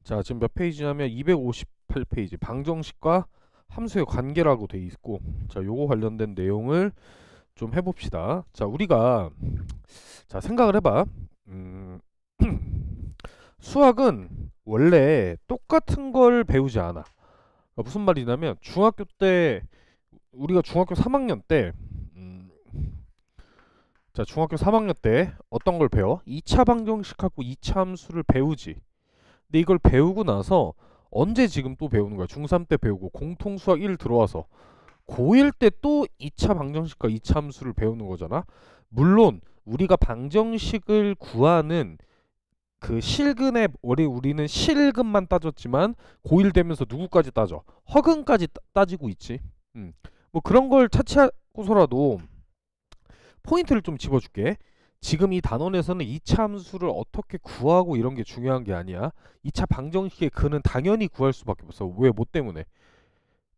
자, 지금 몇 페이지냐면 258페이지. 방정식과 함수의 관계라고 돼 있고, 자, 요거 관련된 내용을 좀 해봅시다. 자, 우리가 자 생각을 해봐. 수학은 원래 똑같은 걸 배우지 않아. 그러니까 무슨 말이냐면 중학교 때 우리가 중학교 3학년 때 자, 중학교 3학년 때 어떤 걸 배워? 2차 방정식하고 2차 함수를 배우지. 근데 이걸 배우고 나서 언제 지금 또 배우는 거야? 중3 때 배우고 공통수학 1 들어와서 고1 때 또 2차 방정식과 2차 함수를 배우는 거잖아. 물론 우리가 방정식을 구하는 그 실근에 우리는 실근만 따졌지만 고1 되면서 누구까지 따져? 허근까지 따지고 있지. 뭐 그런 걸 차치하고서라도 포인트를 좀 집어줄게. 지금 이 단원에서는 2차 함수를 어떻게 구하고 이런 게 중요한 게 아니야. 2차 방정식의 근은 당연히 구할 수밖에 없어. 왜? 뭐 때문에?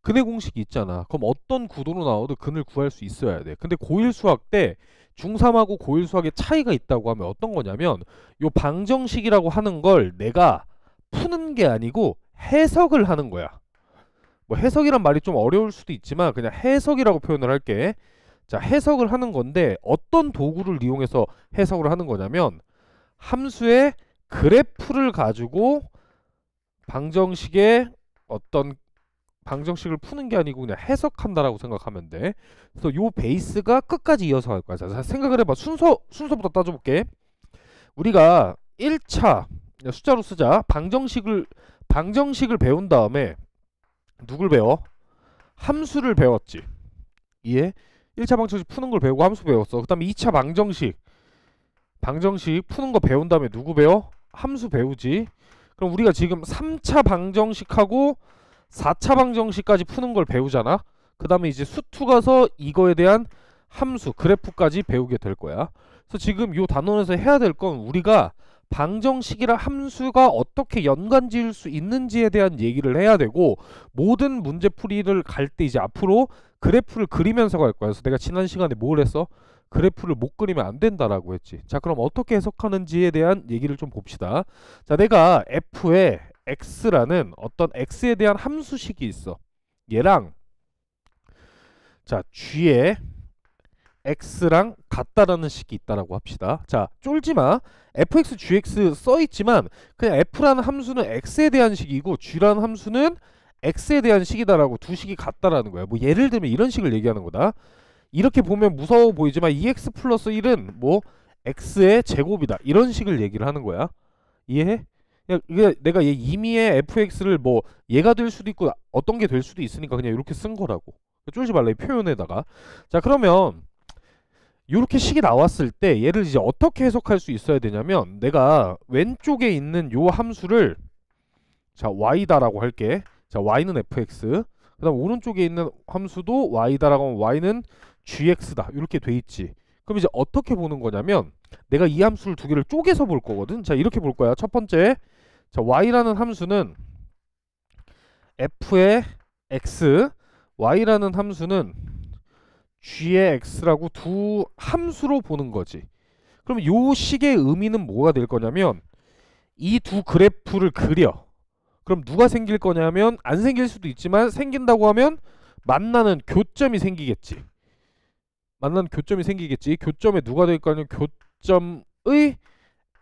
근의 공식이 있잖아. 그럼 어떤 구도로 나와도 근을 구할 수 있어야 돼. 근데 고1 수학 때 중3하고 고1 수학의 차이가 있다고 하면 어떤 거냐면 요 방정식이라고 하는 걸 내가 푸는 게 아니고 해석을 하는 거야. 뭐 해석이란 말이 좀 어려울 수도 있지만 그냥 해석이라고 표현을 할게. 자, 해석을 하는 건데 어떤 도구를 이용해서 해석을 하는 거냐면 함수의 그래프를 가지고 방정식의 어떤 방정식을 푸는 게 아니고 그냥 해석한다라고 생각하면 돼. 그래서 요 베이스가 끝까지 이어서 갈 거야. 자, 생각을 해봐. 순서부터 따져볼게. 우리가 1차 숫자로 쓰자. 방정식을 배운 다음에 누굴 배워? 함수를 배웠지. 이해? 1차 방정식 푸는 걸 배우고 함수 배웠어. 그 다음에 2차 방정식 푸는 거 배운 다음에 누구 배워? 함수 배우지. 그럼 우리가 지금 3차 방정식하고 4차 방정식까지 푸는 걸 배우잖아. 그 다음에 이제 수투 가서 이거에 대한 함수, 그래프까지 배우게 될 거야. 그래서 지금 이 단원에서 해야 될 건 우리가 방정식이랑 함수가 어떻게 연관 지을 수 있는지에 대한 얘기를 해야 되고, 모든 문제풀이를 갈 때 이제 앞으로 그래프를 그리면서 갈 거야. 그래서 내가 지난 시간에 뭘 했어? 그래프를 못 그리면 안 된다라고 했지. 자, 그럼 어떻게 해석하는지에 대한 얘기를 좀 봅시다. 자, 내가 f에 x라는 어떤 x에 대한 함수식이 있어. 얘랑 자, g에 x랑 같다라는 식이 있다라고 합시다. 자, 쫄지마. fx, gx 써있지만 그냥 f라는 함수는 x에 대한 식이고 g라는 함수는 x에 대한 식이다라고 두 식이 같다라는 거야. 뭐 예를 들면 이런 식을 얘기하는 거다. 이렇게 보면 무서워 보이지만 2x 플러스 1은 뭐 x의 제곱이다. 이런 식을 얘기를 하는 거야. 이해해? 이게 내가 얘 임의의 fx를 뭐 얘가 될 수도 있고 어떤 게 될 수도 있으니까 그냥 이렇게 쓴 거라고. 쫄지 말라 이 표현에다가. 자, 그러면 이렇게 식이 나왔을 때 얘를 이제 어떻게 해석할 수 있어야 되냐면 내가 왼쪽에 있는 요 함수를 자 y다라고 할게. 자, y는 fx. 그 다음 오른쪽에 있는 함수도 y다라고 하면 y는 gx다. 이렇게 돼 있지. 그럼 이제 어떻게 보는 거냐면 내가 이 함수를 두 개를 쪼개서 볼 거거든. 자, 이렇게 볼 거야. 첫 번째, 자 y라는 함수는 f의 x, y라는 함수는 g의 x라고 두 함수로 보는 거지. 그럼 요 식의 의미는 뭐가 될 거냐면 이 두 그래프를 그려. 그럼 누가 생길 거냐면 안 생길 수도 있지만 생긴다고 하면 만나는 교점이 생기겠지. 교점에 누가 될 거냐면 교점의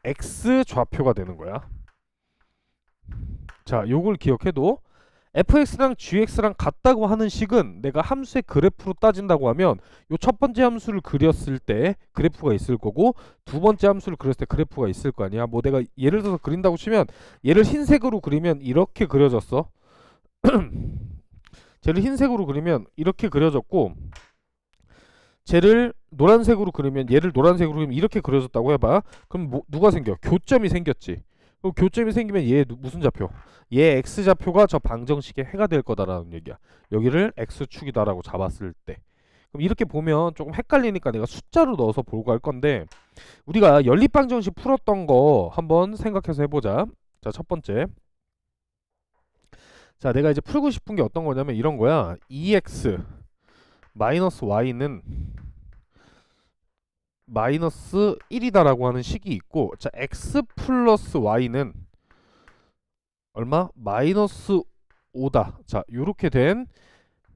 x 좌표가 되는 거야. 자, 요걸 기억해도 fx랑 gx랑 같다고 하는 식은 내가 함수의 그래프로 따진다고 하면 요 첫 번째 함수를 그렸을 때 그래프가 있을 거고 두 번째 함수를 그렸을 때 그래프가 있을 거 아니야. 뭐 내가 예를 들어서 그린다고 치면 얘를 흰색으로 그리면 이렇게 그려졌어. 쟤를 흰색으로 그리면 이렇게 그려졌고 쟤를 노란색으로 그리면 얘를 노란색으로 그리면 이렇게 그려졌다고 해봐. 그럼 뭐, 누가 생겨? 교점이 생겼지. 그럼 교점이 생기면 얘 무슨 좌표? 얘 x좌표가 저 방정식의 해가 될 거다라는 얘기야. 여기를 x축이다라고 잡았을 때. 그럼 이렇게 보면 조금 헷갈리니까 내가 숫자로 넣어서 보고 할 건데 우리가 연립방정식 풀었던 거 한번 생각해서 해보자. 자, 첫 번째. 자, 내가 이제 풀고 싶은 게 어떤 거냐면 이런 거야. 2x 마이너스 y는 마이너스 1이다라고 하는 식이 있고, 자 x 플러스 y는 얼마? 마이너스 5다. 자, 요렇게 된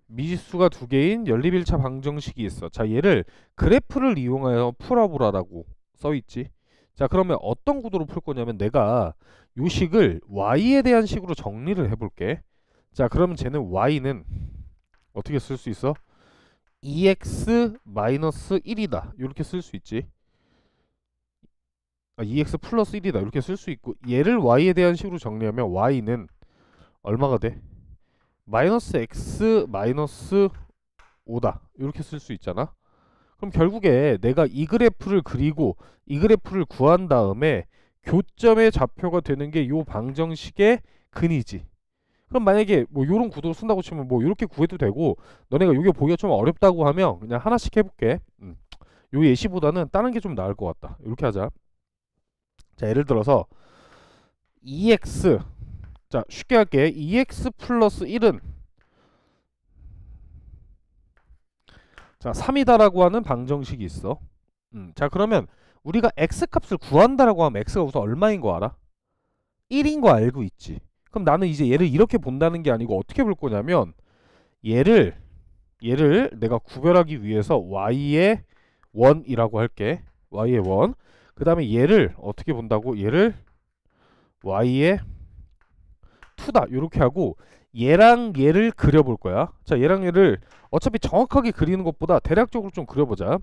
미지수가 두 개인 연립일차 방정식이 있어. 자, 얘를 그래프를 이용하여 풀어보라라고 써있지. 자, 그러면 어떤 구도로 풀 거냐면 내가 요 식을 y에 대한 식으로 정리를 해볼게. 자, 그러면 쟤는 y는 어떻게 쓸 수 있어? 2x-1이다. 이렇게 쓸 수 있지. 2x 플러스 1이다. 이렇게 쓸 수 있고, 얘를 y에 대한 식으로 정리하면 y는 얼마가 돼? 마이너스 x 마이너스 5다. 이렇게 쓸 수 있잖아. 그럼 결국에 내가 이 그래프를 그리고 이 그래프를 구한 다음에 교점의 좌표가 되는 게 요 방정식의 근이지. 그럼 만약에 뭐 요런 구도로 쓴다고 치면 뭐 요렇게 구해도 되고, 너네가 요게 보기가 좀 어렵다고 하면 그냥 하나씩 해볼게. 요 예시보다는 다른 게 좀 나을 것 같다. 이렇게 하자. 자, 예를 들어서 2x, 자 쉽게 할게. 2x 플러스 1은 자 3이다라고 하는 방정식이 있어. 자, 그러면 우리가 x 값을 구한다라고 하면 x가 우선 얼마인 거 알아? 1인 거 알고 있지. 그럼 나는 이제 얘를 이렇게 본다는 게 아니고 어떻게 볼 거냐면, 얘를 내가 구별하기 위해서 y의 원이라고 할게. y의 원. 그 다음에 얘를 어떻게 본다고? 얘를 y의 2다. 이렇게 하고 얘랑 얘를 그려볼 거야. 자, 얘랑 얘를 어차피 정확하게 그리는 것보다 대략적으로 좀 그려보자.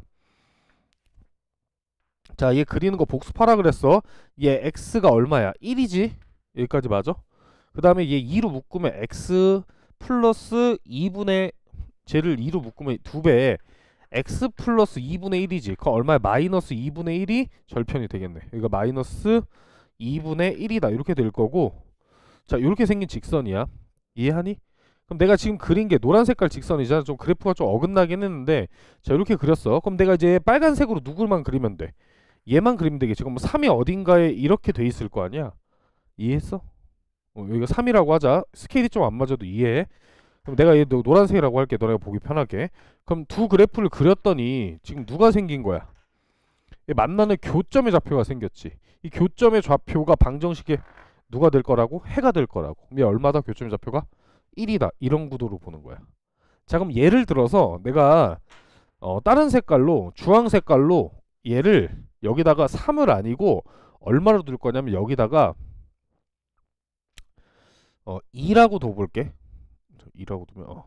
자, 얘 그리는 거 복습하라 그랬어. 얘 x가 얼마야? 1이지. 여기까지 맞아? 그 다음에 얘 2로 묶으면 x 플러스 2분의, 쟤를 2로 묶으면 2배 x 플러스 2분의 1이지. 그 얼마야? 마이너스 2분의 1이 절편이 되겠네. 그러니까 마이너스 2분의 1이다. 이렇게 될 거고, 자, 이렇게 생긴 직선이야. 이해하니? 그럼 내가 지금 그린 게 노란 색깔 직선이잖아. 좀 그래프가 좀 어긋나긴 했는데, 자, 이렇게 그렸어. 그럼 내가 이제 빨간색으로 누굴만 그리면 돼? 얘만 그리면 되겠지. 그럼 3이 어딘가에 이렇게 돼 있을 거 아니야. 이해했어? 여기가 3이라고 하자. 스케일이 좀 안 맞아도 이해해. 그럼 내가 얘 노란색이라고 할게. 너네가 보기 편하게. 그럼 두 그래프를 그렸더니 지금 누가 생긴 거야? 만나는 교점의 좌표가 생겼지. 이 교점의 좌표가 방정식에 누가 될 거라고? 해가 될 거라고. 그럼 얘 얼마다? 교점의 좌표가 1이다. 이런 구도로 보는 거야. 자, 그럼 예를 들어서 내가 다른 색깔로, 주황 색깔로 얘를 여기다가 3을 아니고 얼마로 둘 거냐면 여기다가 2라고 둬볼게. 2라고 두면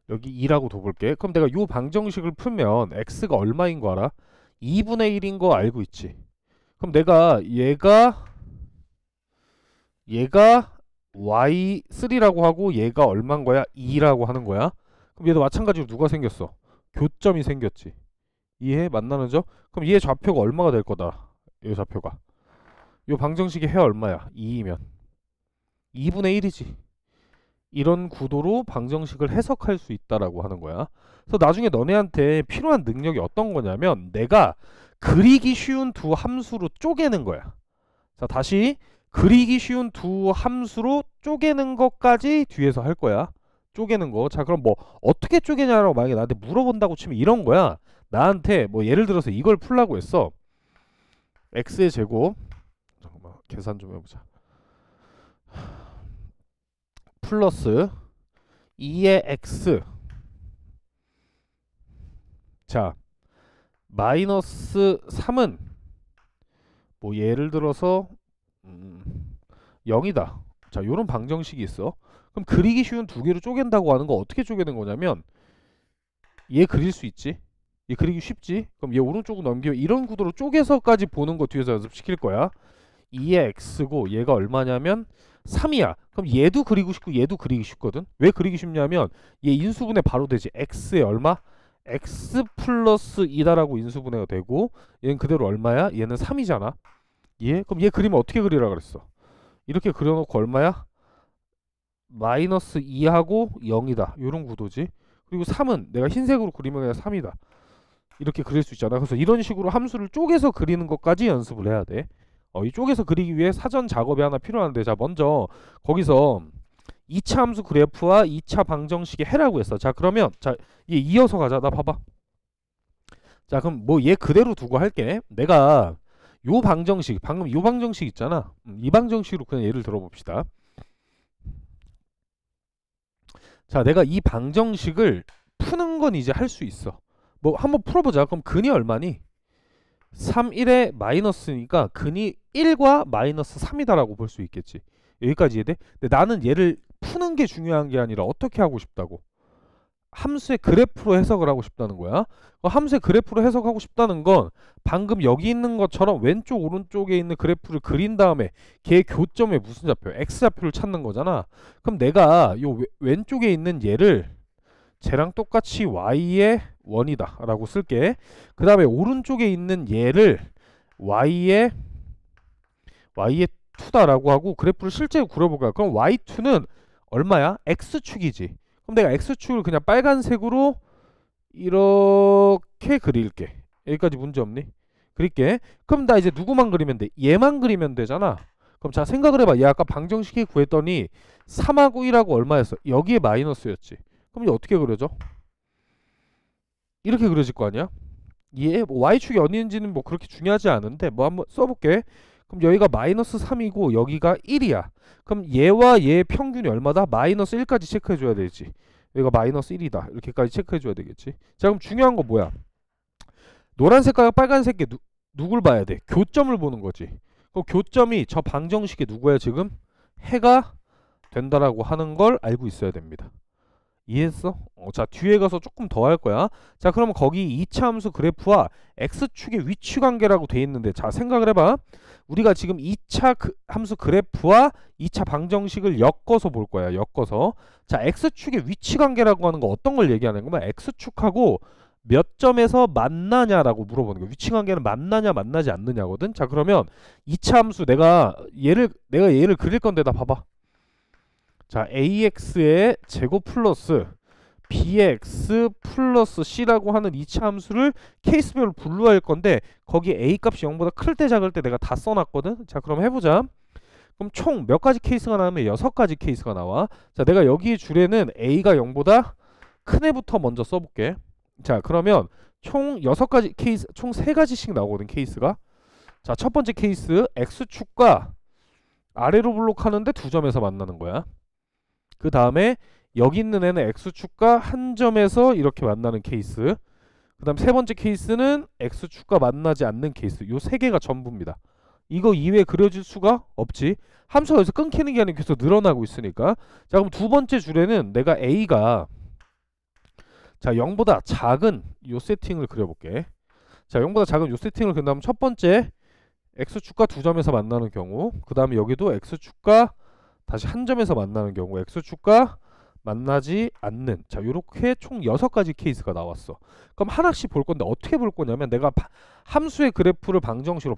여기 2라고 둬볼게. 그럼 내가 요 방정식을 풀면 x가 얼마인 거 알아? 2분의 1인 거 알고 있지. 그럼 내가 얘가 y3라고 하고 얘가 얼마인 거야? 2라고 하는 거야. 그럼 얘도 마찬가지로 누가 생겼어? 교점이 생겼지. 이해? 만나는 점? 그럼 얘 좌표가 얼마가 될 거다? 얘 좌표가 요 방정식의 해 얼마야? 2이면 2분의 1이지. 이런 구도로 방정식을 해석할 수 있다라고 하는 거야. 그래서 나중에 너네한테 필요한 능력이 어떤 거냐면, 내가 그리기 쉬운 두 함수로 쪼개는 거야. 자, 다시 그리기 쉬운 두 함수로 쪼개는 것까지 뒤에서 할 거야. 쪼개는 거. 자, 그럼 뭐 어떻게 쪼개냐라고 만약에 나한테 물어본다고 치면 이런 거야. 나한테 뭐 예를 들어서 이걸 풀라고 했어. x의 제곱, 잠깐만 계산 좀 해보자. 플러스 2의 x, 자 마이너스 3은 뭐 예를 들어서 0이다. 자, 요런 방정식이 있어. 그럼 그리기 쉬운 두 개로 쪼갠다고 하는 거 어떻게 쪼개는 거냐면, 얘 그릴 수 있지? 얘 그리기 쉽지? 그럼 얘 오른쪽으로 넘기면 이런 구도로 쪼개서까지 보는 거 뒤에서 연습시킬 거야. 2의 x고 얘가 얼마냐면 3이야. 그럼 얘도 그리고 싶고 얘도 그리기 쉽거든. 왜 그리기 쉽냐면 얘 인수분해 바로 되지. x에 얼마? x 플러스 2다라고 인수분해가 되고, 얘는 그대로 얼마야? 얘는 3이잖아. 예? 그럼 얘 그리면 어떻게 그리라 그랬어? 이렇게 그려놓고 얼마야? 마이너스 2하고 0이다. 요런 구도지. 그리고 3은 내가 흰색으로 그리면 그냥 3이다. 이렇게 그릴 수 있잖아. 그래서 이런 식으로 함수를 쪼개서 그리는 것까지 연습을 해야 돼. 이 쪼개서 그리기 위해 사전 작업이 하나 필요한데, 자 먼저 거기서 2차 함수 그래프와 2차 방정식의 해라고 했어. 자, 그러면 자 얘 이어서 가자. 나 봐봐. 자, 그럼 뭐 얘 그대로 두고 할게. 내가 요 방정식, 방금 요 방정식 있잖아. 이 방정식으로 그냥 예를 들어봅시다. 자, 내가 이 방정식을 푸는 건 이제 할 수 있어. 뭐 한번 풀어보자. 그럼 근이 얼마니? 3, 1에 마이너스니까 근이 1과 마이너스 3이다라고 볼 수 있겠지. 여기까지 이해돼? 근데 나는 얘를 푸는 게 중요한 게 아니라 어떻게 하고 싶다고. 함수의 그래프로 해석을 하고 싶다는 거야. 함수의 그래프로 해석하고 싶다는 건 방금 여기 있는 것처럼 왼쪽 오른쪽에 있는 그래프를 그린 다음에 걔 교점에 무슨 좌표? x좌표를 찾는 거잖아. 그럼 내가 요 왼쪽에 있는 얘를 쟤랑 똑같이 y의 1이다 라고 쓸게. 그 다음에 오른쪽에 있는 얘를 y의 2다 라고 하고 그래프를 실제로 그려볼 거야. 그럼 y2는 얼마야? x축이지. 그럼 내가 x축을 그냥 빨간색으로 이렇게 그릴게. 여기까지 문제 없니? 그릴게. 그럼 나 이제 누구만 그리면 돼? 얘만 그리면 되잖아. 그럼 자, 생각을 해봐. 얘 아까 방정식이 구했더니 3하고 1하고 얼마였어? 여기에 마이너스였지. 그럼 이제 어떻게 그려져? 이렇게 그려질 거 아니야? 얘 뭐 y축이 어디인지는 뭐 그렇게 중요하지 않은데 뭐 한번 써볼게. 그럼 여기가 마이너스 3이고 여기가 1이야. 그럼 얘와 얘의 평균이 얼마다? 마이너스 1까지 체크해줘야 되지. 여기가 마이너스 1이다. 이렇게까지 체크해줘야 되겠지. 자, 그럼 중요한 거 뭐야? 노란색과 빨간색에 누굴 봐야 돼? 교점을 보는 거지. 그럼 교점이 저 방정식에 누구야 지금? 해가 된다라고 하는 걸 알고 있어야 됩니다. 이해했어? 자, 뒤에 가서 조금 더 할 거야. 자, 그러면 거기 2차 함수 그래프와 x축의 위치 관계라고 돼 있는데, 자, 생각을 해봐. 우리가 지금 2차 함수 그래프와 2차 방정식을 엮어서 볼 거야. 엮어서. 자, x축의 위치 관계라고 하는 거 어떤 걸 얘기하는 거면 x축하고 몇 점에서 만나냐라고 물어보는 거야. 위치 관계는 만나냐 만나지 않느냐거든. 자, 그러면 2차 함수 내가 얘를 그릴 건데 다 봐봐. 자, ax의 제곱 플러스 bx 플러스 c라고 하는 2차 함수를 케이스별로 분류할 건데 거기 a 값이 0보다 클 때 작을 때 내가 다 써놨거든. 자, 그럼 해보자. 그럼 총 몇 가지 케이스가 나오면 6가지 케이스가 나와. 자, 내가 여기 줄에는 a가 0보다 큰 애부터 먼저 써볼게. 자, 그러면 총 6가지 케이스, 총 3가지씩 나오거든, 케이스가. 자, 첫 번째 케이스 x축과 아래로 블록하는데 2점에서 만나는 거야. 그 다음에 여기 있는 애는 x축과 한 점에서 이렇게 만나는 케이스. 그 다음 세 번째 케이스는 x축과 만나지 않는 케이스. 요 세 개가 전부입니다. 이거 이외에 그려질 수가 없지. 함수가 여기서 끊기는 게 아니고 계속 늘어나고 있으니까. 자, 그럼 두 번째 줄에는 내가 a가 자 0보다 작은 요 세팅을 그려볼게. 자, 0보다 작은 요 세팅을 그린다면 첫 번째 x축과 두 점에서 만나는 경우, 그 다음에 여기도 x축과 다시 한 점에서 만나는 경우, x축과 만나지 않는, 자, 요렇게 총 6가지 케이스가 나왔어. 그럼 하나씩 볼 건데 어떻게 볼 거냐면 내가 함수의 그래프를 방정식을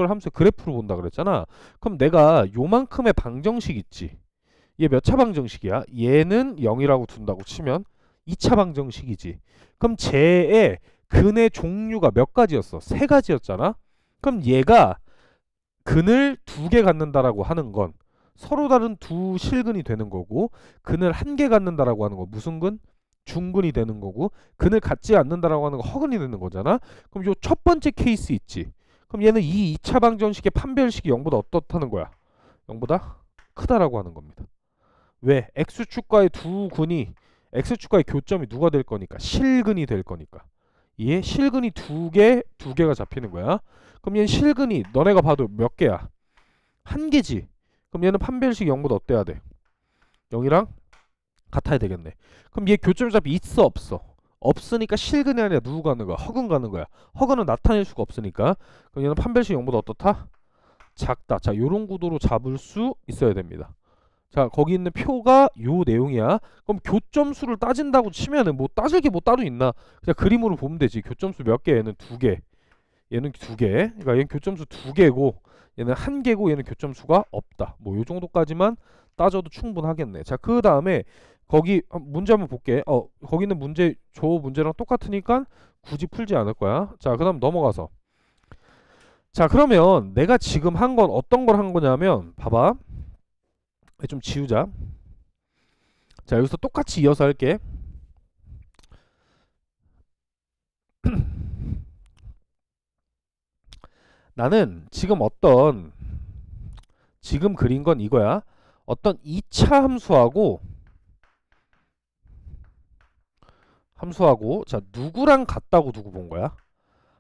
함수의 그래프로 본다 그랬잖아. 그럼 내가 요만큼의 방정식 있지. 얘 몇 차 방정식이야? 얘는 0이라고 둔다고 치면 2차 방정식이지. 그럼 쟤의 근의 종류가 몇 가지였어? 3가지였잖아. 그럼 얘가 근을 2개 갖는다라고 하는 건 서로 다른 두 실근이 되는 거고, 근을 1개 갖는다라고 하는 건 무슨 근? 중근이 되는 거고, 근을 갖지 않는다라고 하는 건 허근이 되는 거잖아. 그럼 요 첫 번째 케이스 있지. 그럼 얘는 이 2차 방정식의 판별식이 0보다 어떻다는 거야? 0보다 크다라고 하는 겁니다. 왜? x축과의 두 근이, x축과의 교점이 누가 될 거니까? 실근이 될 거니까. 이에 실근이 두 개가 잡히는 거야. 그럼 얘는 실근이 너네가 봐도 몇 개야? 1개지. 그럼 얘는 판별식 0보다 어때야 돼? 0이랑 같아야 되겠네. 그럼 얘 교점 잡이 있어 없어? 없으니까 실근이 아니라 누구 가는 거야? 허근 가는 거야. 허근은 나타낼 수가 없으니까. 그럼 얘는 판별식 0보다 어떻다? 작다. 자, 요런 구도로 잡을 수 있어야 됩니다. 자, 거기 있는 표가 요 내용이야. 그럼 교점수를 따진다고 치면은 뭐 따질 게 뭐 따로 있나? 그냥 그림으로 보면 되지. 교점수 몇 개? 얘는 2개. 얘는 2개. 그러니까 얘는 교점수 2개고 얘는 1개고 얘는 교점수가 없다. 뭐 요 정도까지만 따져도 충분하겠네. 자, 그 다음에 거기 문제 한번 볼게. 거기 있는 문제 저 문제랑 똑같으니까 굳이 풀지 않을 거야. 자, 그 다음 넘어가서. 자, 그러면 내가 지금 한 건 어떤 걸 한 거냐면 봐봐. 좀 지우자. 자, 여기서 똑같이 이어서 할게. 나는 지금 그린 건 이거야. 어떤 2차 함수하고 자 누구랑 같다고 두고 본 거야.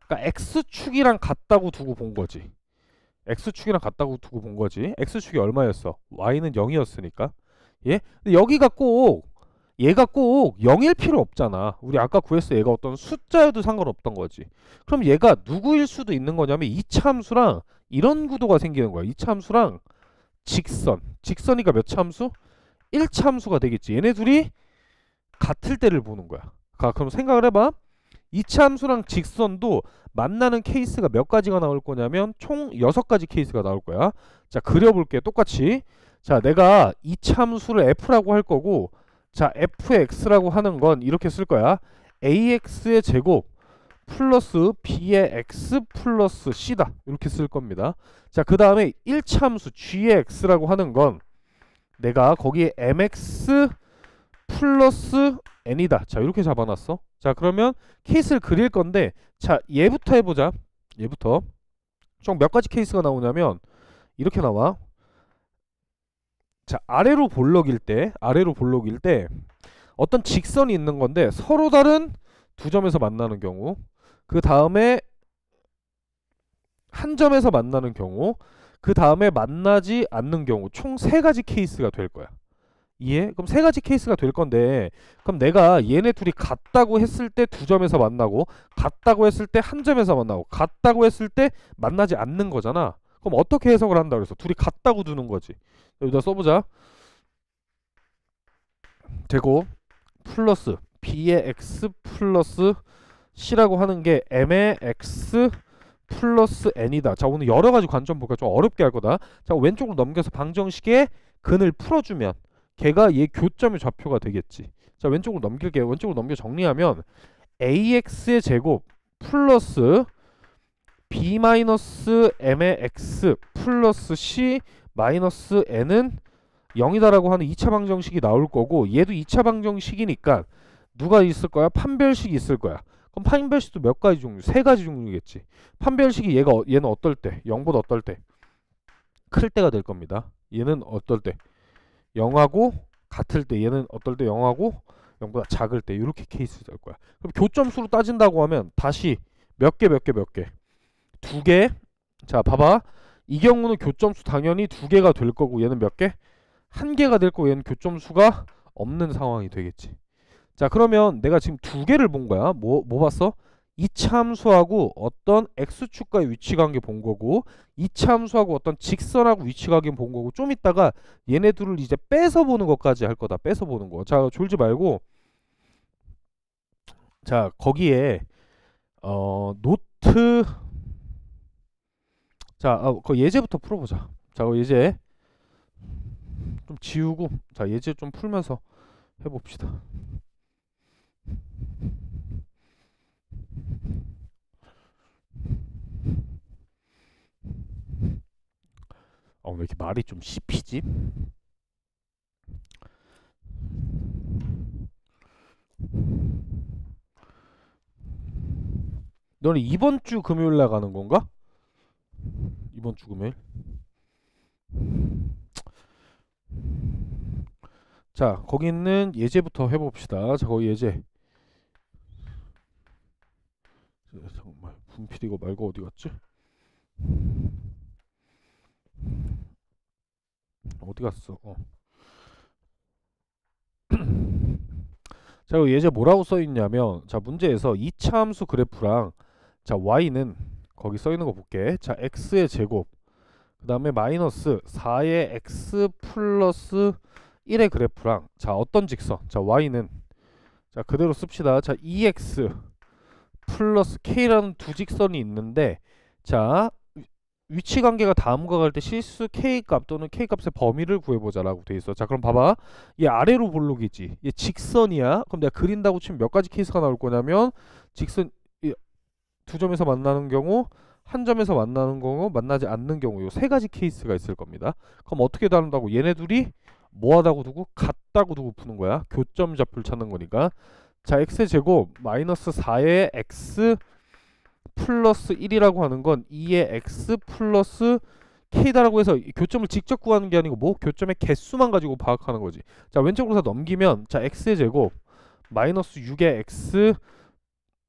그러니까 x축이랑 같다고 두고 본 거지. x축이랑 같다고 두고 본 거지. x축이 얼마였어? y는 0이었으니까. 예? 근데 얘가 꼭 0일 필요 없잖아. 우리 아까 구했어. 얘가 어떤 숫자여도 상관없던 거지. 그럼 얘가 누구일 수도 있는 거냐면 2차 함수랑 이런 구도가 생기는 거야. 2차 함수랑 직선이가 몇 차 함수? 1차 함수가 되겠지. 얘네 둘이 같을 때를 보는 거야. 그럼 생각을 해봐. 2차 함수랑 직선도 만나는 케이스가 몇 가지가 나올 거냐면 총 6가지 케이스가 나올 거야. 자, 그려볼게. 똑같이. 자, 내가 2차 함수를 f라고 할 거고, 자, fx라고 하는 건 이렇게 쓸 거야. ax의 제곱 플러스 b의 x 플러스 c다. 이렇게 쓸 겁니다. 자, 그 다음에 1차 함수 g의 x라고 하는 건 내가 거기에 mx 플러스 n이다. 자, 이렇게 잡아놨어. 자, 그러면 케이스를 그릴 건데, 자, 얘부터 해보자. 얘부터. 총 몇 가지 케이스가 나오냐면 이렇게 나와. 자, 아래로 볼록일 때 어떤 직선이 있는 건데 서로 다른 두 점에서 만나는 경우, 그 다음에 한 점에서 만나는 경우, 그 다음에 만나지 않는 경우, 총 3가지 케이스가 될 거야. 이해? 그럼 3가지 케이스가 될 건데, 그럼 내가 얘네 둘이 같다고 했을 때 두 점에서 만나고, 같다고 했을 때 한 점에서 만나고, 같다고 했을 때 만나지 않는 거잖아. 그럼 어떻게 해석을 한다 그래서 둘이 같다고 두는 거지. 여기다 써보자. 제곱 플러스 b의 x 플러스 c라고 하는 게 m의 x 플러스 n이다. 자, 오늘 여러 가지 관점 볼까? 좀 어렵게 할 거다. 자, 왼쪽으로 넘겨서 방정식의 근을 풀어주면 걔가 얘 교점의 좌표가 되겠지. 자, 왼쪽으로 넘길게요. 왼쪽으로 넘겨 정리하면 ax의 제곱 플러스 b 마이너스 m의 x 플러스 c 마이너스 n은 0이다라고 하는 2차 방정식이 나올 거고, 얘도 2차 방정식이니까 누가 있을 거야? 판별식이 있을 거야. 그럼 판별식도 몇 가지 종류? 3가지 종류겠지. 판별식이 얘는 어떨 때? 0보다 어떨 때? 클 때가 될 겁니다. 얘는 어떨 때? 0하고 같을 때. 얘는 어떨 때? 0하고 0보다 작을 때. 이렇게 케이스 될 거야. 그럼 교점수로 따진다고 하면 다시 몇 개? 2개. 자, 봐봐. 이 경우는 교점수 당연히 2개가 될 거고, 얘는 몇 개? 1개가 될 거고, 얘는 교점수가 없는 상황이 되겠지. 자, 그러면 내가 지금 2개를 본 거야. 뭐 봤어? 2차 함수하고 어떤 x축과의 위치관계 본 거고, 2차 함수하고 어떤 직선하고 위치관계 본 거고, 좀 이따가 얘네들을 이제 뺏어 보는 것까지 할 거다. 뺏어 보는 거. 자, 졸지 말고, 자, 거기에 노트, 자, 그 예제부터 풀어보자. 자, 그 예제 좀 지우고, 자, 예제 좀 풀면서 해봅시다. 왜 이렇게 말이 좀 씹히지? 너는 이번 주 금요일 날 가는 건가? 이번 주 금요일? 자, 거기 있는 예제부터 해봅시다. 자, 거기 예제. 정말 분필 이거 말고 어디 갔지? 어디 갔어? 자, 그 예제 뭐라고 써 있냐면, 자, 문제에서 2차 함수 그래프랑, 자, y는 거기 써 있는 거 볼게. 자, x의 제곱, 그 다음에 마이너스 4의 x 플러스 1의 그래프랑, 자, 어떤 직선? 자, y는, 자, 그대로 씁시다. 자, 2x 플러스 k라는 두 직선이 있는데, 자, 위치 관계가 다음과 같을 때 실수 k값 또는 k값의 범위를 구해보자 라고 돼 있어. 자, 그럼 봐봐. 얘 아래로 볼록이지. 얘 직선이야. 그럼 내가 그린다고 치면 몇 가지 케이스가 나올 거냐면, 직선 두 점에서 만나는 경우, 한 점에서 만나는 경우, 만나지 않는 경우, 요 3가지 케이스가 있을 겁니다. 그럼 어떻게 다룬다고? 얘네 둘이 뭐하다고 두고? 같다고 두고 푸는 거야. 교점 좌표를 찾는 거니까. 자, x의 제곱 마이너스 4의 x 플러스 1이라고 하는 건 2의 x 플러스 k다라고 해서 교점을 직접 구하는 게 아니고 뭐 교점의 개수만 가지고 파악하는 거지. 자, 왼쪽으로 다 넘기면 자, x의 제곱 마이너스 6의 x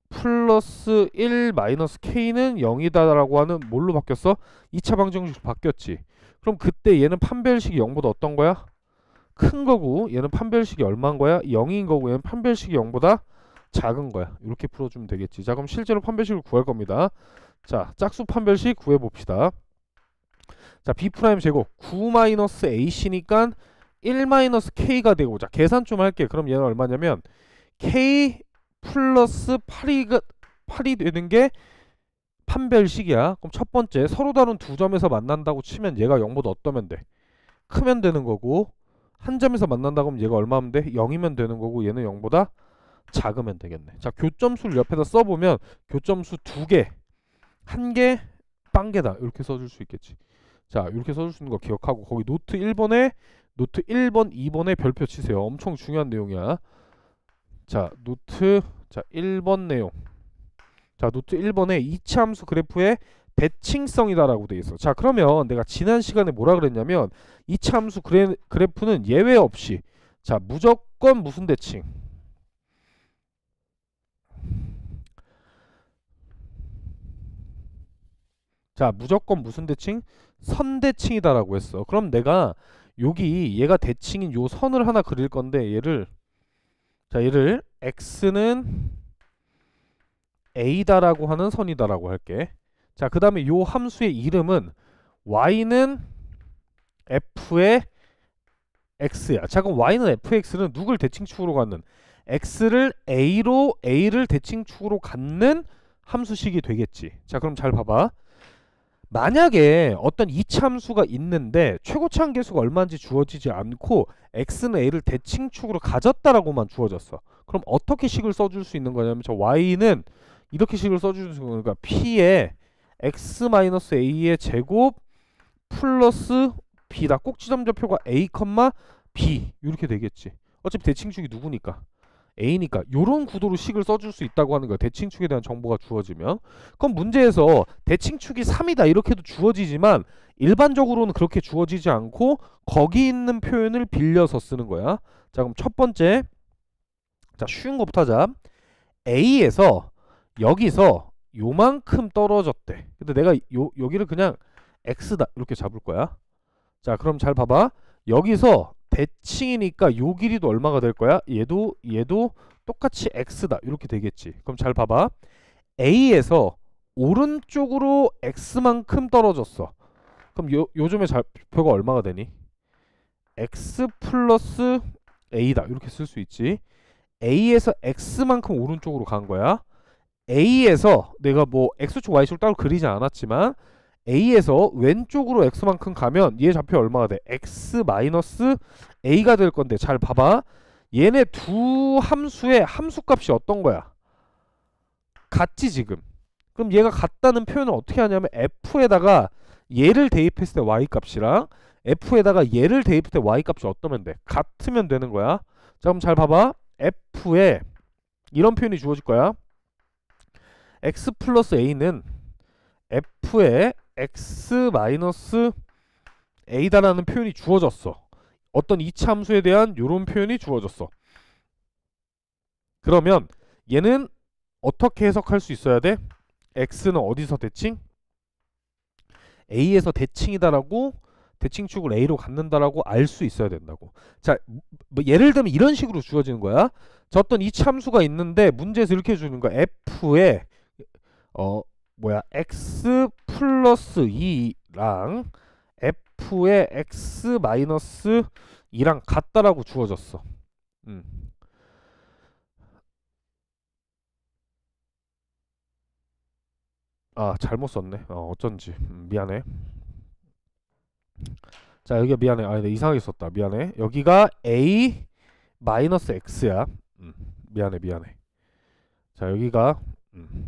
플러스 1 마이너스 k는 0이다라고 하는 뭘로 바뀌었어? 2차 방정식으로 바뀌었지. 그럼 그때 얘는 판별식이 0보다 어떤 거야? 큰 거고 얘는 판별식이 얼마인 거야? 0인 거고 얘는 판별식이 0보다 작은 거야. 이렇게 풀어주면 되겠지. 자, 그럼 실제로 판별식을 구할 겁니다. 자, 짝수 판별식 구해봅시다. 자, b 프라임 제곱 9-ac니까 1-k가 되고, 자, 계산 좀 할게. 그럼 얘는 얼마냐면 k 플러스 8이 되는 게 판별식이야. 그럼 첫 번째 서로 다른 두 점에서 만난다고 치면 얘가 0보다 어떠면 돼? 크면 되는 거고, 한 점에서 만난다고 하면 얘가 얼마면 돼? 0이면 되는 거고, 얘는 0보다 작으면 되겠네. 자, 교점수를 옆에다 써보면 교점수 2개, 1개, 빵개다 이렇게 써줄 수 있겠지. 자, 이렇게 써줄 수 있는 거 기억하고 거기 노트 1번에 노트 1번, 2번에 별표 치세요. 엄청 중요한 내용이야. 자, 노트 1번 내용. 자, 노트 1번에 이차 함수 그래프의 대칭성이다라고 돼 있어. 자, 그러면 내가 지난 시간에 뭐라 그랬냐면 이차 함수 그래프는 예외 없이 자, 무조건 무슨 대칭? 자, 무조건 무슨 대칭? 선대칭이다라고 했어. 그럼 내가 여기 얘가 대칭인 요 선을 하나 그릴 건데 얘를 x는 a다라고 하는 선이다라고 할게. 자, 그 다음에 요 함수의 이름은 y는 f의 x야. 자, 그럼 y는 fx는 누굴 대칭축으로 갖는? x를 a를 대칭축으로 갖는 함수식이 되겠지. 자, 그럼 잘 봐봐. 만약에 어떤 이차함수가 있는데 최고치 한계수가 얼마인지 주어지지 않고 x는 a를 대칭축으로 가졌다라고만 주어졌어. 그럼 어떻게 식을 써줄 수 있는 거냐면 저 y는 이렇게 식을 써줄 수 있는 거니까 p의 x-a의 제곱 플러스 b다. 꼭지점 좌표가 a, b 이렇게 되겠지. 어차피 대칭축이 누구니까? a니까. 요런 구도로 식을 써줄 수 있다고 하는 거야. 대칭축에 대한 정보가 주어지면. 그럼 문제에서 대칭축이 3이다 이렇게도 주어지지만 일반적으로는 그렇게 주어지지 않고 거기 있는 표현을 빌려서 쓰는 거야. 자, 그럼 첫 번째, 자, 쉬운 것부터 하자. a에서 여기서 요만큼 떨어졌대. 근데 내가 여기를 그냥 x다 이렇게 잡을 거야. 자, 그럼 잘 봐봐. 여기서 대칭이니까 요 길이도 얼마가 될 거야? 얘도 똑같이 x다 이렇게 되겠지. 그럼 잘 봐봐. a에서 오른쪽으로 x만큼 떨어졌어. 그럼 요즘에 좌표가 얼마가 되니? x 플러스 a다 이렇게 쓸 수 있지. a에서 x만큼 오른쪽으로 간 거야. a에서 내가 뭐 x축 y축 따로 그리지 않았지만 a에서 왼쪽으로 x만큼 가면 얘 좌표 얼마가 돼? x 마이너스 a가 될 건데 잘 봐봐. 얘네 두 함수의 함수값이 어떤 거야? 같지 지금. 그럼 얘가 같다는 표현을 어떻게 하냐면 f에다가 얘를 대입했을 때 y값이랑 f에다가 얘를 대입할 때 y값이 어떠면 돼? 같으면 되는 거야. 자, 그럼 잘 봐봐. f에 이런 표현이 주어질 거야. x 플러스 a는 f에 x 마이너스 a다라는 표현이 주어졌어. 어떤 이차 함수에 대한 이런 표현이 주어졌어. 그러면 얘는 어떻게 해석할 수 있어야 돼? x는 어디서 대칭? a에서 대칭이다라고 대칭축을 a로 갖는다라고 알 수 있어야 된다고. 자, 뭐 예를 들면 이런 식으로 주어지는 거야. 자, 어떤 이차 함수가 있는데 문제에서 이렇게 주는 거야. f에 x 플러스 2랑 f의 x 마이너스 2랑 같다라고 주어졌어. 아, 잘못 썼네. 어쩐지. 미안해. 자, 여기가 미안해. 아, 네, 이상하게 썼다. 미안해. 여기가 a 마이너스 x야. 미안해. 자, 여기가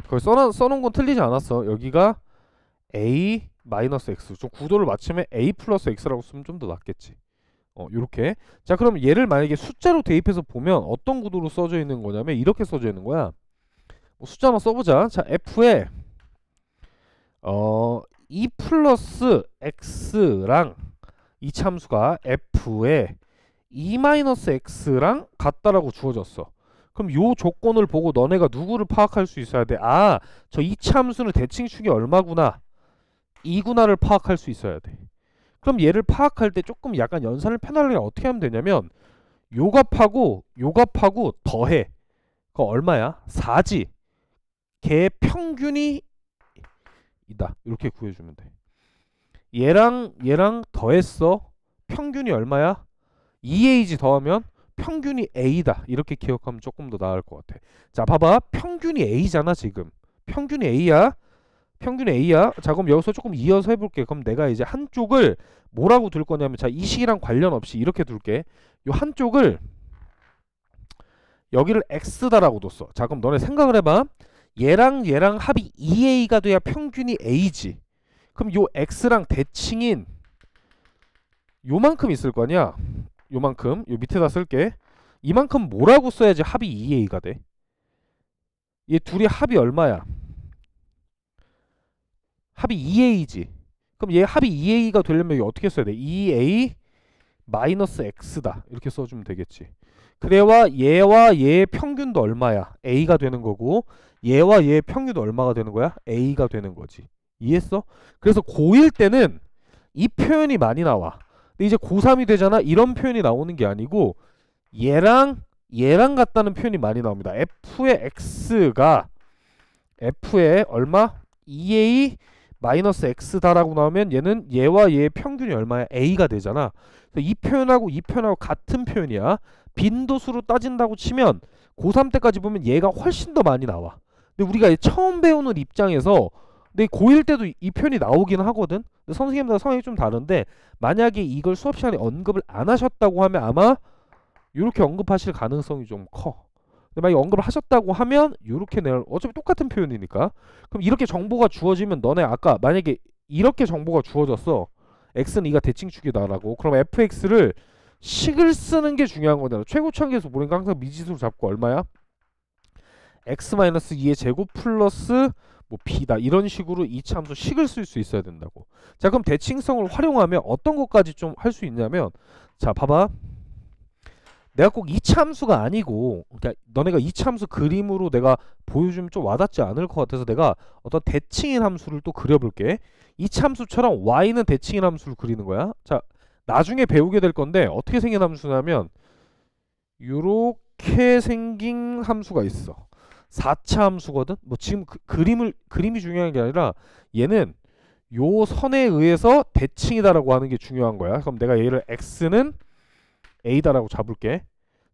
거기 써놓은 건 틀리지 않았어. 여기가 a 마이너스 x. 좀 구도를 맞추면 a 플러스 x라고 쓰면 좀 더 낫겠지. 요렇게. 자, 그럼 얘를 만약에 숫자로 대입해서 보면 어떤 구도로 써져 있는 거냐면 이렇게 써져 있는 거야. 숫자 한번 써보자. 자, f에 E 플러스 x랑 이차함수가 f에 E 마이너스 x랑 같다라고 주어졌어. 그럼 요 조건을 보고 너네가 누구를 파악할 수 있어야 돼? 아, 저 이차함수는 대칭축이 얼마구나, 2구나를 파악할 수 있어야 돼. 그럼 얘를 파악할 때 조금 약간 연산을 편하려면 어떻게 하면 되냐면 요 값하고 더해. 그거 얼마야? 4지. 걔 평균이 이다. 이렇게 구해주면 돼. 얘랑 더했어. 평균이 얼마야? 2a지 더하면 평균이 a다. 이렇게 기억하면 조금 더 나을 것 같아. 자, 봐봐. 평균이 a잖아 지금. 평균이 a야. 평균이 a야. 자, 그럼 여기서 조금 이어서 해볼게. 그럼 내가 이제 한쪽을 뭐라고 둘 거냐면, 자, 이 식이랑 관련 없이 이렇게 둘게. 요 한쪽을 여기를 x다라고 뒀어. 자, 그럼 너네 생각을 해봐. 얘랑 합이 2a가 돼야 평균이 a지. 그럼 요 x랑 대칭인 요만큼 있을 거 아니야. 요만큼. 요 밑에다 쓸게. 이만큼 뭐라고 써야지 합이 2a가 돼? 얘 둘이 합이 얼마야? 합이 2a지. 그럼 얘 합이 2a가 되려면 이거 어떻게 써야 돼? 2a 마이너스 x다. 이렇게 써주면 되겠지. 그래와 얘와 얘의 평균도 얼마야? a가 되는 거고, 얘와 얘의 평균도 얼마가 되는 거야? a가 되는 거지. 이해했어? 그래서 고1 때는 이 표현이 많이 나와. 근데 이제 고3이 되잖아. 이런 표현이 나오는 게 아니고 얘랑 같다는 표현이 많이 나옵니다. f의 x가 f의 얼마? 2a 마이너스 x다라고 나오면 얘는 얘와 얘의 평균이 얼마야? a가 되잖아. 이 표현하고 이 표현하고 같은 표현이야. 빈도수로 따진다고 치면 고3 때까지 보면 얘가 훨씬 더 많이 나와. 근데 우리가 처음 배우는 입장에서, 근데 고1 때도 이 표현이 나오긴 하거든. 근데 선생님마다 성향이 좀 다른데, 만약에 이걸 수업 시간에 언급을 안 하셨다고 하면 아마 이렇게 언급하실 가능성이 좀 커. 근데 만약에 언급을 하셨다고 하면 이렇게 내가 어차피 똑같은 표현이니까, 그럼 이렇게 정보가 주어지면 너네 아까 만약에 이렇게 정보가 주어졌어. x는 이가 대칭축이다라고. 그럼 fx를 식을 쓰는 게 중요한 거잖아. 최고차항에서 보니까 항상 미지수로 잡고 얼마야? x-2의 제곱 플러스 뭐 b다. 이런 식으로 이차함수 식을 쓸 수 있어야 된다고. 자, 그럼 대칭성을 활용하면 어떤 것까지 좀 할 수 있냐면, 자, 봐봐. 내가 꼭 이차함수가 아니고, 그러니까 너네가 이차함수 그림으로 내가 보여주면 좀 와닿지 않을 것 같아서 내가 어떤 대칭인 함수를 또 그려볼게. 이차함수처럼 y는 대칭인 함수를 그리는 거야. 자, 나중에 배우게 될 건데 어떻게 생긴 함수냐면 요렇게 생긴 함수가 있어. 4차 함수거든. 뭐 지금 그림이 중요한 게 아니라 얘는 요 선에 의해서 대칭이다라고 하는 게 중요한 거야. 그럼 내가 얘를 x는 a다라고 잡을게.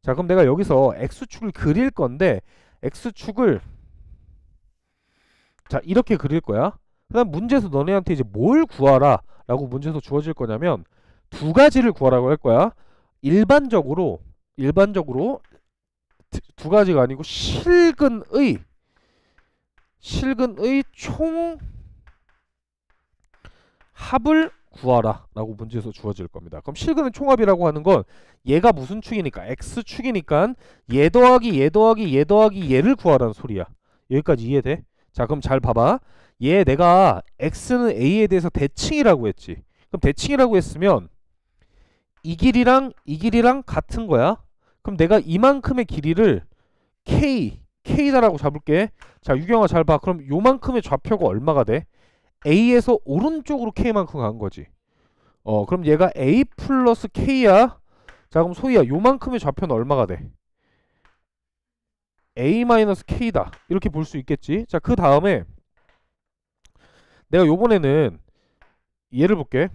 자, 그럼 내가 여기서 x축을 그릴 건데 x축을 자, 이렇게 그릴 거야. 그다음 문제에서 너네한테 이제 뭘 구하라 라고 문제에서 주어질 거냐면 두 가지를 구하라고 할 거야. 일반적으로 두 가지가 아니고 실근의 총 합을 구하라 라고 문제에서 주어질 겁니다. 그럼 실근의 총합이라고 하는 건 얘가 무슨 축이니까 x축이니까 얘 더하기 얘를 구하라는 소리야. 여기까지 이해돼? 자, 그럼 잘 봐봐. 얘 내가 x는 a에 대해서 대칭이라고 했지. 그럼 대칭이라고 했으면 이 길이랑 같은 거야. 그럼 내가 이만큼의 길이를 k다라고 잡을게. 자, 유경아 잘 봐. 그럼 요만큼의 좌표가 얼마가 돼? a에서 오른쪽으로 k만큼 간 거지. 그럼 얘가 a 플러스 k야. 자, 그럼 소희야 요만큼의 좌표는 얼마가 돼? a 마이너스 k다. 이렇게 볼 수 있겠지. 자, 그 다음에 내가 요번에는 얘를 볼게.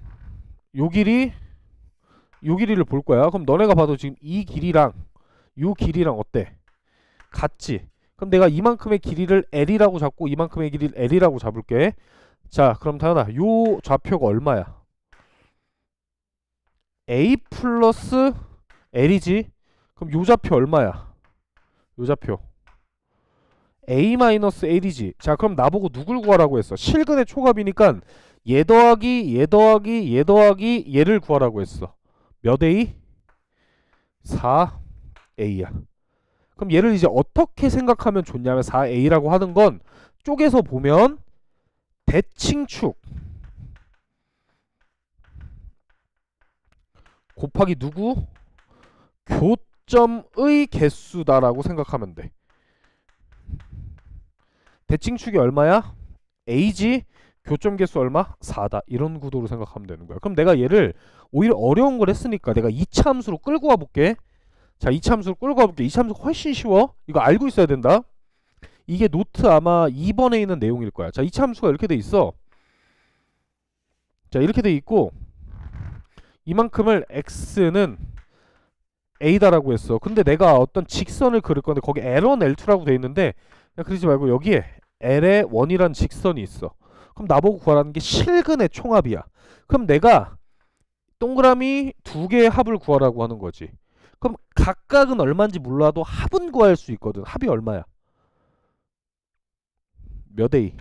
요 길이를 볼 거야. 그럼 너네가 봐도 지금 이 길이랑 요 길이랑 어때? 같지? 그럼 내가 이만큼의 길이를 L이라고 잡고 이만큼의 길이를 L이라고 잡을게. 자, 그럼 다현아 요 좌표가 얼마야? A 플러스 L이지? 그럼 요 좌표 얼마야? 요 좌표 A 마이너스 L이지. 자, 그럼 나보고 누굴 구하라고 했어? 실근의 총합이니까 얘 더하기 얘를 구하라고 했어. 몇 A? 4A야. 그럼 얘를 이제 어떻게 생각하면 좋냐면 4A라고 하는 건 쪼개서 보면 대칭축 곱하기 누구? 교점의 개수다라고 생각하면 돼. 대칭축이 얼마야? A지. 교점 개수 얼마? 4다. 이런 구도로 생각하면 되는 거야. 그럼 내가 얘를 오히려 어려운 걸 했으니까 내가 2차 함수로 끌고 와볼게. 자, 2차 함수로 끌고 와볼게. 2차 함수가 훨씬 쉬워. 이거 알고 있어야 된다. 이게 노트 아마 2번에 있는 내용일 거야. 자, 2차 함수가 이렇게 돼 있어. 자, 이렇게 돼 있고 이만큼을 x는 a다라고 했어. 근데 내가 어떤 직선을 그릴 건데 거기 L1, L2라고 돼 있는데 그냥 그러지 말고 여기에 L에 1이란 직선이 있어. 그럼 나보고 구하라는 게 실근의 총합이야. 그럼 내가 동그라미 두 개의 합을 구하라고 하는 거지. 그럼 각각은 얼마인지 몰라도 합은 구할 수 있거든. 합이 얼마야? 몇 A?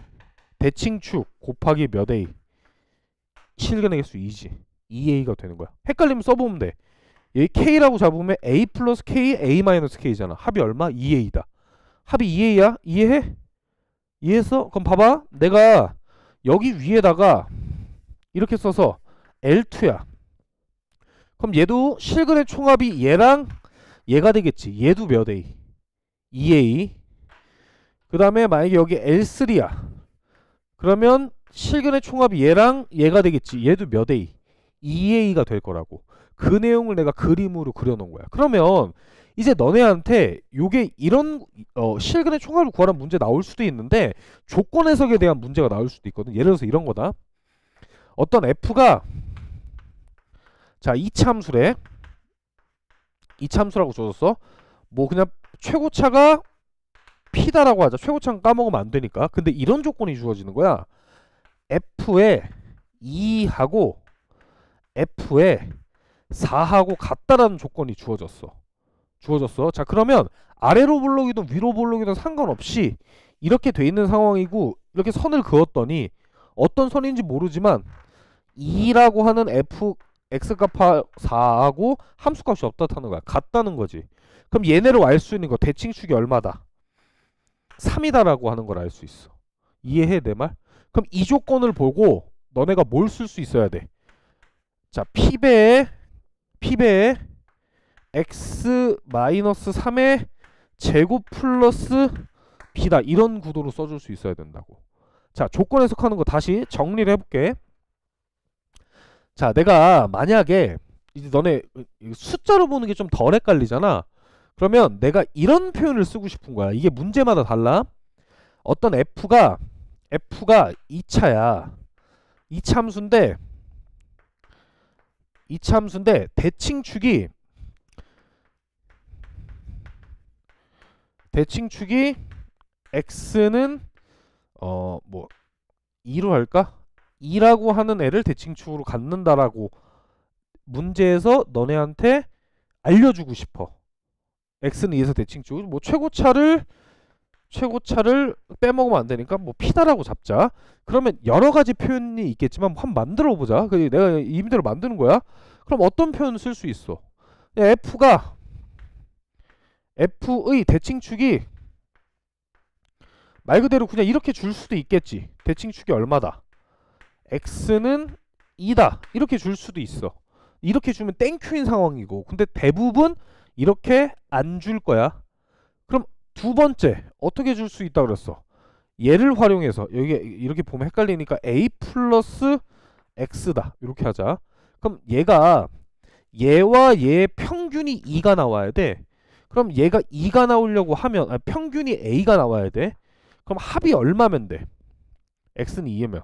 대칭축 곱하기 몇 A? 실근의 개수 2지. 2A가 되는 거야. 헷갈리면 써보면 돼. 여기 K라고 잡으면 A 플러스 K, A 마이너스 K잖아. 합이 얼마? 2A다. 합이 2A야? 이해해? 이해했어? 그럼 봐봐. 내가 여기 위에다가 이렇게 써서 L2야. 그럼 얘도 실근의 총합이 얘랑 얘가 되겠지. 얘도 몇 A? 2A. 그 다음에 만약에 여기 L3야. 그러면 실근의 총합이 얘랑 얘가 되겠지. 얘도 몇 A? 2A가 될 거라고. 그 내용을 내가 그림으로 그려놓은 거야. 그러면 이제 너네한테 요게 이런 실근의 총합을 구하라는 문제 나올 수도 있는데 조건 해석에 대한 문제가 나올 수도 있거든. 예를 들어서 이런 거다. 어떤 f가 자 2차 함수래. 2차 함수라고 줘줬어. 뭐 그냥 최고차가 p다라고 하자. 최고차는 까먹으면 안 되니까. 근데 이런 조건이 주어지는 거야. f에 2하고 f에 4하고 같다라는 조건이 주어졌어. 자, 그러면 아래로 볼록이든 위로 볼록이든 상관없이 이렇게 돼 있는 상황이고 이렇게 선을 그었더니 어떤 선인지 모르지만 2라고 하는 f x값 4하고 함수값이 없다는 거야. 같다는 거지. 그럼 얘네를 알 수 있는 거 대칭축이 얼마다? 3이다라고 하는 걸 알 수 있어. 이해해 내 말? 그럼 이 조건을 보고 너네가 뭘 쓸 수 있어야 돼? 자, p배에 x-3의 제곱 플러스 b다. 이런 구도로 써줄 수 있어야 된다고. 자, 조건 해석하는 거 다시 정리를 해볼게. 자, 내가 만약에 이제 너네 숫자로 보는 게 좀 덜 헷갈리잖아. 그러면 내가 이런 표현을 쓰고 싶은 거야. 이게 문제마다 달라. 어떤 f가 2차야. 2차 함수인데 대칭축이 x는 뭐 2로 할까? 2라고 하는 애를 대칭축으로 갖는다라고 문제에서 너네한테 알려주고 싶어. x는 2에서 대칭축. 뭐 최고차를 빼먹으면 안 되니까 뭐 p다라고 잡자. 그러면 여러 가지 표현이 있겠지만 한번 만들어 보자. 내가 임대로 만드는 거야. 그럼 어떤 표현을 쓸 수 있어? f의 대칭축이 말 그대로 그냥 이렇게 줄 수도 있겠지. 대칭축이 얼마다? x는 2다. 이렇게 줄 수도 있어. 이렇게 주면 땡큐인 상황이고. 근데 대부분 이렇게 안 줄 거야. 그럼 두 번째 어떻게 줄 수 있다 그랬어? 얘를 활용해서 여기 이렇게 보면 헷갈리니까 a 플러스 x다. 이렇게 하자. 그럼 얘와 얘의 평균이 2가 나와야 돼. 그럼 얘가 2가 나오려고 하면 평균이 a가 나와야 돼. 그럼 합이 얼마면 돼? x는 2면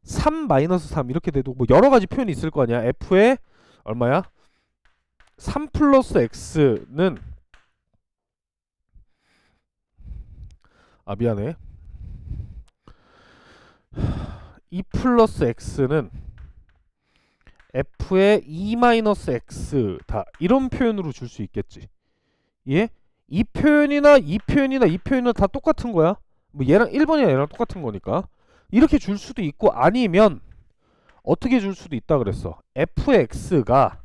3 마이너스 3 이렇게 돼도 뭐 여러 가지 표현이 있을 거 아니야. f에 얼마야? 3 플러스 x는 미안해. 2 플러스 x는 f의 2 마이너스 x다. 이런 표현으로 줄 수 있겠지. 예? 이 표현이나 이 표현은 다 똑같은 거야. 뭐 얘랑 1번이랑 얘랑 똑같은 거니까. 이렇게 줄 수도 있고 아니면 어떻게 줄 수도 있다 그랬어. f의 x가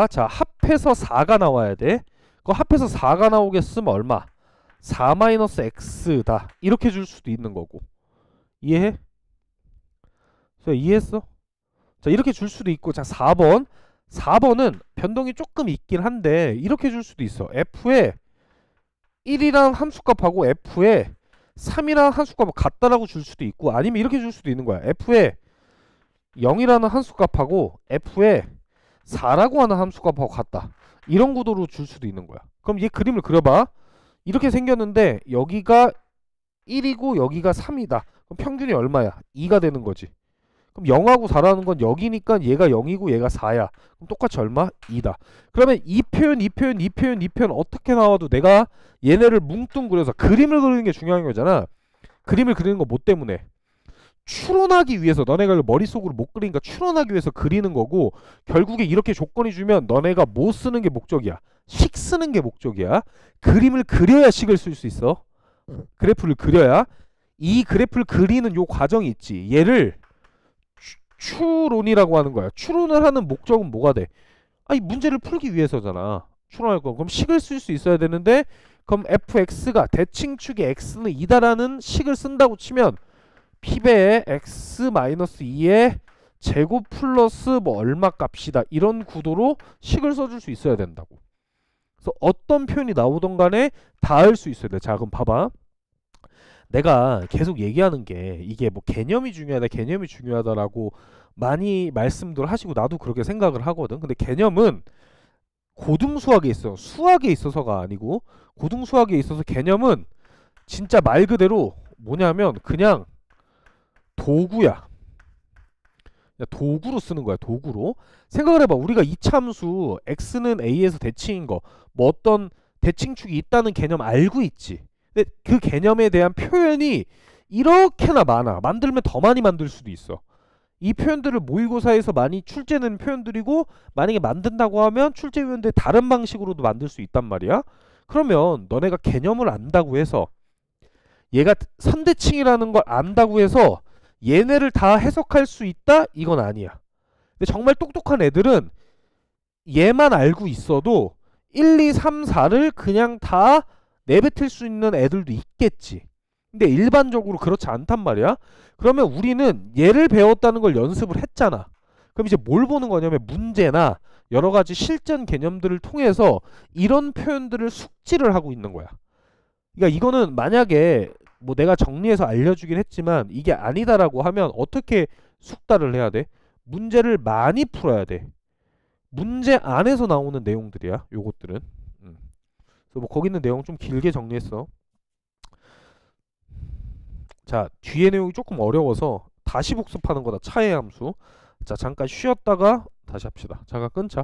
자 합해서 4가 나와야 돼. 그 합해서 4가 나오겠으면 얼마? 4-x다 이렇게 줄 수도 있는 거고. 이해해? 자, 이해했어? 자, 이렇게 줄 수도 있고. 자, 4번은 변동이 조금 있긴 한데 이렇게 줄 수도 있어. f에 1이랑 함수값하고 f에 3이랑 함수값을 같다라고 줄 수도 있고, 아니면 이렇게 줄 수도 있는 거야. f에 0이라는 함수값하고 f에 4라고 하는 함수값하고 같다, 이런 구도로 줄 수도 있는 거야. 그럼 얘 그림을 그려봐. 이렇게 생겼는데 여기가 1이고 여기가 3이다. 그럼 평균이 얼마야? 2가 되는 거지. 그럼 0하고 4라는 건 여기니까 얘가 0이고 얘가 4야. 그럼 똑같이 얼마? 2다. 그러면 이 표현 어떻게 나와도 내가 얘네를 뭉뚱그려서 그림을 그리는 게 중요한 거잖아. 그림을 그리는 거 뭐 때문에? 추론하기 위해서. 너네가 머릿속으로 못 그리니까 추론하기 위해서 그리는 거고, 결국에 이렇게 조건이 주면 너네가 뭐 쓰는 게 목적이야? 식 쓰는 게 목적이야. 그림을 그려야 식을 쓸 수 있어. 그래프를 그려야. 이 그래프를 그리는 요 과정이 있지. 얘를 추론이라고 하는 거야. 추론을 하는 목적은 뭐가 돼? 이 문제를 풀기 위해서잖아. 추론할 거. 그럼 식을 쓸 수 있어야 되는데, 그럼 fx가 대칭축의 x는 2다라는 식을 쓴다고 치면 p배의 x-2의 제곱 플러스 뭐 얼마 값이다, 이런 구도로 식을 써줄 수 있어야 된다고. 그래서 어떤 표현이 나오던 간에 닿을 수 있어야 돼. 자, 그럼 봐봐. 내가 계속 얘기하는 게 이게 뭐 개념이 중요하다라고 많이 말씀들 하시고 나도 그렇게 생각을 하거든. 근데 개념은 고등수학에 있어, 수학에 있어서가 아니고, 고등수학에 있어서 개념은 진짜 말 그대로 뭐냐면 그냥 도구야. 도구로 쓰는 거야. 도구로. 생각을 해봐. 우리가 이차함수 x는 a에서 대칭인 거, 뭐 어떤 대칭축이 있다는 개념 알고 있지. 근데 그 개념에 대한 표현이 이렇게나 많아. 만들면 더 많이 만들 수도 있어. 이 표현들을 모의고사에서 많이 출제되는 표현들이고, 만약에 만든다고 하면 출제위원들 다른 방식으로도 만들 수 있단 말이야. 그러면 너네가 개념을 안다고 해서, 얘가 선대칭이라는 걸 안다고 해서 얘네를 다 해석할 수 있다? 이건 아니야. 근데 정말 똑똑한 애들은 얘만 알고 있어도 1, 2, 3, 4를 그냥 다 내뱉을 수 있는 애들도 있겠지. 근데 일반적으로 그렇지 않단 말이야. 그러면 우리는 얘를 배웠다는 걸 연습을 했잖아. 그럼 이제 뭘 보는 거냐면 문제나 여러 가지 실전 개념들을 통해서 이런 표현들을 숙지를 하고 있는 거야. 그러니까 이거는 만약에 뭐 내가 정리해서 알려주긴 했지만 이게 아니다라고 하면 어떻게 숙달을 해야 돼? 문제를 많이 풀어야 돼. 문제 안에서 나오는 내용들이야, 요것들은. 그래서 뭐 거기 있는 내용 좀 길게 정리했어. 자, 뒤에 내용이 조금 어려워서 다시 복습하는 거다. 차의 함수. 자, 잠깐 쉬었다가 다시 합시다. 잠깐 끊자.